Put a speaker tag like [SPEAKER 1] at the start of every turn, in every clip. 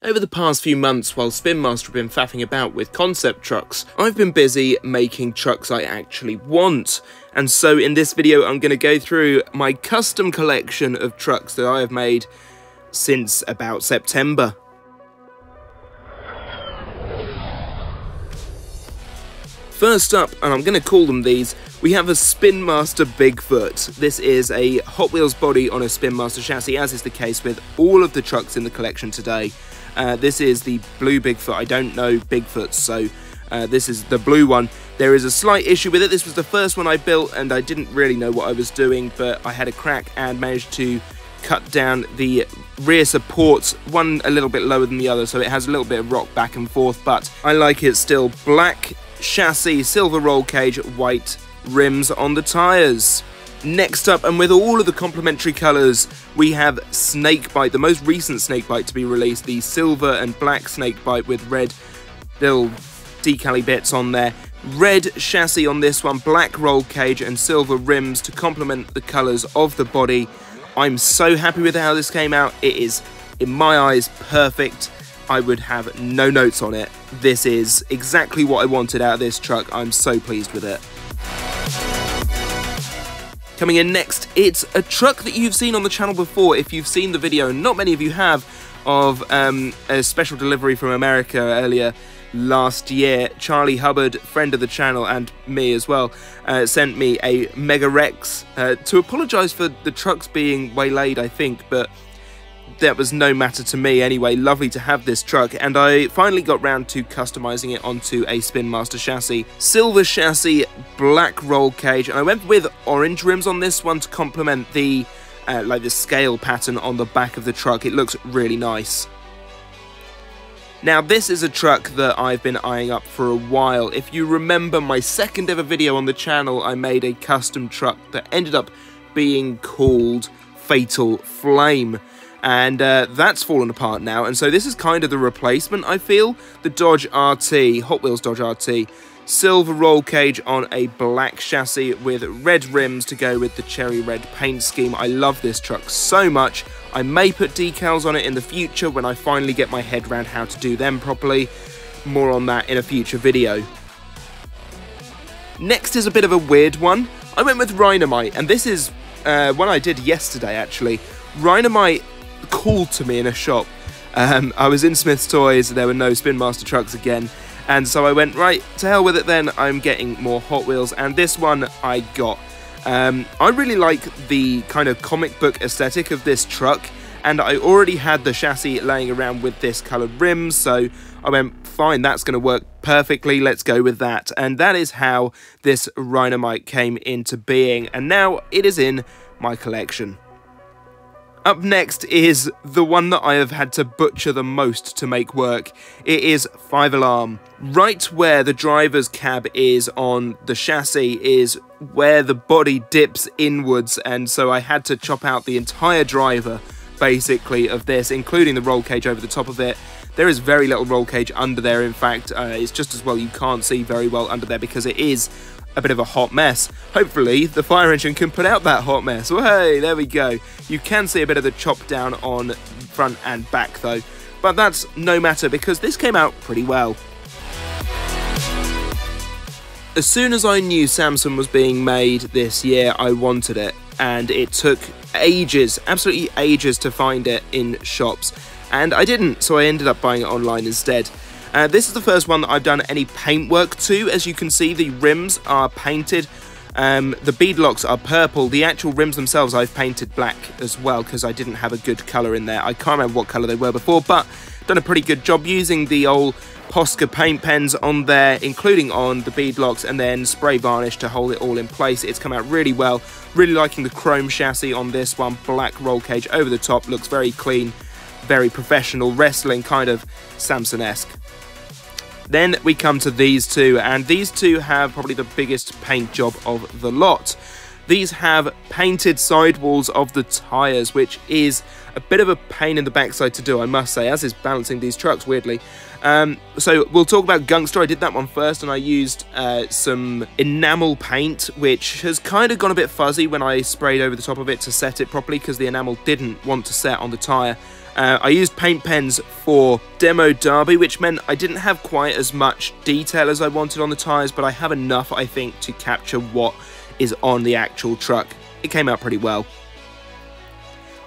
[SPEAKER 1] Over the past few months, while SpinMaster have been faffing about with concept trucks, I've been busy making trucks I actually want. And so in this video, I'm going to go through my custom collection of trucks that I have made since about September. First up, and I'm going to call them these, we have a SpinMaster Bigfoot. This is a Hot Wheels body on a SpinMaster chassis, as is the case with all of the trucks in the collection today. This is the blue Bigfoot. I don't know Bigfoots, so this is the blue one. There is a slight issue with it. This was the first one I built, and I didn't really know what I was doing, but I had a crack and managed to cut down the rear supports, one a little bit lower than the other, so it has a little bit of rock back and forth, but I like it still. Black chassis, silver roll cage, white rims on the tyres. Next up, and with all of the complementary colours, we have Snakebite, the most recent Snakebite to be released, the silver and black Snakebite with red little decal-y bits on there. Red chassis on this one, black roll cage and silver rims to complement the colours of the body. I'm so happy with how this came out. It is, in my eyes, perfect. I would have no notes on it. This is exactly what I wanted out of this truck. I'm so pleased with it. Coming in next, it's a truck that you've seen on the channel before if you've seen the video, and not many of you have, of a special delivery from America earlier last year. Charlie Hubbard, friend of the channel and me as well, sent me a Mega Rex to apologise for the trucks being waylaid, I think, but that was no matter to me anyway. Lovely to have this truck, and I finally got round to customising it onto a SpinMaster chassis. Silver chassis, black roll cage, and I went with orange rims on this one to complement the like the scale pattern on the back of the truck. It looks really nice. Now this is a truck that I've been eyeing up for a while. If you remember my second ever video on the channel, I made a custom truck that ended up being called Fatal Flame. And that's fallen apart now, and so this is kind of the replacement, I feel. The Dodge RT, Hot Wheels Dodge RT, silver roll cage on a black chassis with red rims to go with the cherry red paint scheme. I love this truck so much. I may put decals on it in the future when I finally get my head around how to do them properly. More on that in a future video. Next is a bit of a weird one. I went with Roninite, and this is one I did yesterday actually. Roninite called to me in a shop. I was in Smith's Toys, there were no SpinMaster trucks again, and so I went, right, to hell with it then, I'm getting more Hot Wheels, and this one I got. I really like the kind of comic book aesthetic of this truck, and I already had the chassis laying around with this coloured rims, so I went, fine, that's going to work perfectly, let's go with that. And that is how this Roninite came into being, and now it is in my collection. Up next is the one that I have had to butcher the most to make work. It is 5-alarm. Right where the driver's cab is on the chassis is where the body dips inwards, and so I had to chop out the entire driver, basically, of this, including the roll cage over the top of it. There is very little roll cage under there, in fact. It's just as well you can't see very well under there because it is a bit of a hot mess. Hopefully the fire engine can put out that hot mess. Well, hey, there we go. You can see a bit of the chop down on front and back though, but that's no matter because this came out pretty well. As soon as I knew Samsung was being made this year, I wanted it, and it took ages, absolutely ages, to find it in shops, and I didn't, so I ended up buying it online instead. This is the first one that I've done any paint work to. As you can see, the rims are painted, the bead locks are purple, the actual rims themselves I've painted black as well because I didn't have a good colour in there. I can't remember what colour they were before, but done a pretty good job using the old Posca paint pens on there, including on the bead locks, and then spray varnish to hold it all in place. It's come out really well. Really liking the chrome chassis on this one, black roll cage over the top, looks very clean, very professional, wrestling, kind of Samsung-esque. Then we come to these two, and these two have probably the biggest paint job of the lot. These have painted sidewalls of the tyres, which is a bit of a pain in the backside to do, I must say, as is balancing these trucks, weirdly. So we'll talk about Gunster. I did that one first, and I used some enamel paint, which has kind of gone a bit fuzzy when I sprayed over the top of it to set it properly, because the enamel didn't want to set on the tyre. I used paint pens for Demo Derby, which meant I didn't have quite as much detail as I wanted on the tyres, but I have enough, I think, to capture what is on the actual truck. It came out pretty well.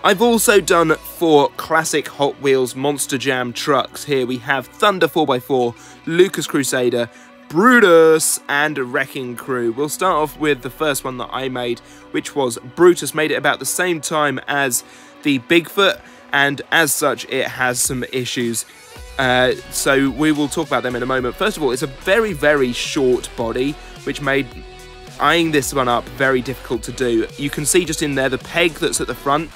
[SPEAKER 1] I've also done 4 classic Hot Wheels Monster Jam trucks. Here we have Thunder 4x4, Lucas Crusader, Brutus, and Wrecking Crew. We'll start off with the first one that I made, which was Brutus. Made it about the same time as the Bigfoot, and as such it has some issues. So we will talk about them in a moment. First of all, it's a very, very short body, which made eyeing this one up very difficult to do. You can see just in there the peg that's at the front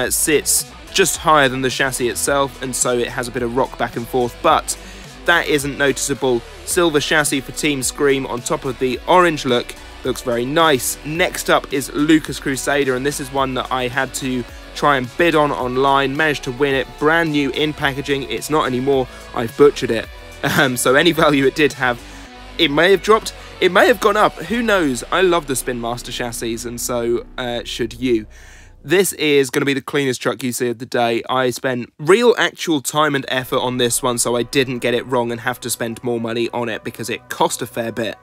[SPEAKER 1] sits just higher than the chassis itself, and so it has a bit of rock back and forth, but that isn't noticeable. Silver chassis for Team Scream on top of the orange look. Looks very nice. Next up is Lucas Crusader, and this is one that I had to try and bid on online. Managed to win it. Brand new in packaging. It's not anymore. I've butchered it. So any value it did have, it may have dropped. It may have gone up. Who knows? I love the SpinMaster chassis, and so should you. This is going to be the cleanest truck you see of the day. I spent real actual time and effort on this one, so I didn't get it wrong and have to spend more money on it because it cost a fair bit.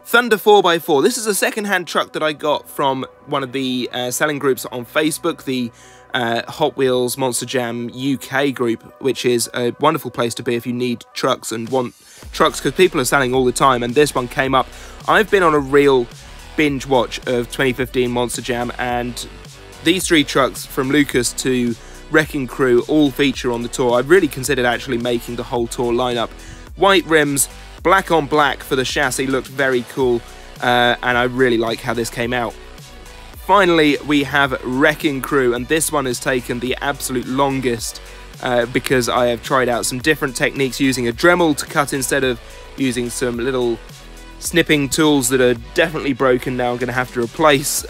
[SPEAKER 1] Thunder 4x4. This is a second-hand truck that I got from one of the selling groups on Facebook, the Hot Wheels Monster Jam UK group, which is a wonderful place to be if you need trucks and want trucks, because people are selling all the time, and this one came up. I've been on a real binge watch of 2015 Monster Jam, and these 3 trucks, from Lucas to Wrecking Crew, all feature on the tour. I really considered actually making the whole tour lineup. White rims, black on black for the chassis, looked very cool, and I really like how this came out. Finally, we have Wrecking Crew, and this one has taken the absolute longest because I have tried out some different techniques using a Dremel to cut instead of using some little snipping tools that are definitely broken now. I'm going to have to replace.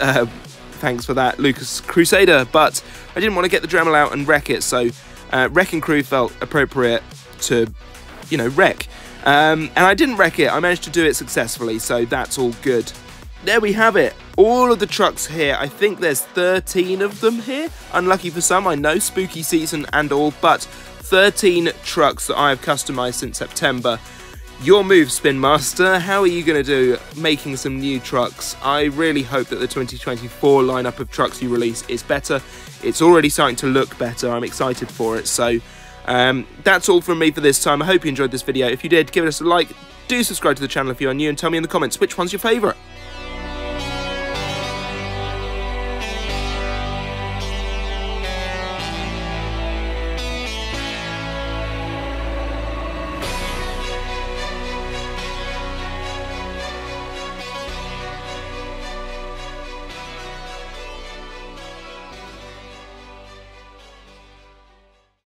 [SPEAKER 1] Thanks for that, Lucas Crusader, but I didn't want to get the Dremel out and wreck it, so Wrecking Crew felt appropriate to, you know, wreck. And I didn't wreck it. I managed to do it successfully, so that's all good. There we have it. All of the trucks here. I think there's 13 of them here. Unlucky for some, I know, spooky season and all, but 13 trucks that I have customized since September. Your move, SpinMaster. How are you going to do making some new trucks? I really hope that the 2024 lineup of trucks you release is better. It's already starting to look better. I'm excited for it. So that's all from me for this time. I hope you enjoyed this video. If you did, give us a like. Do subscribe to the channel if you are new, and tell me in the comments which one's your favourite.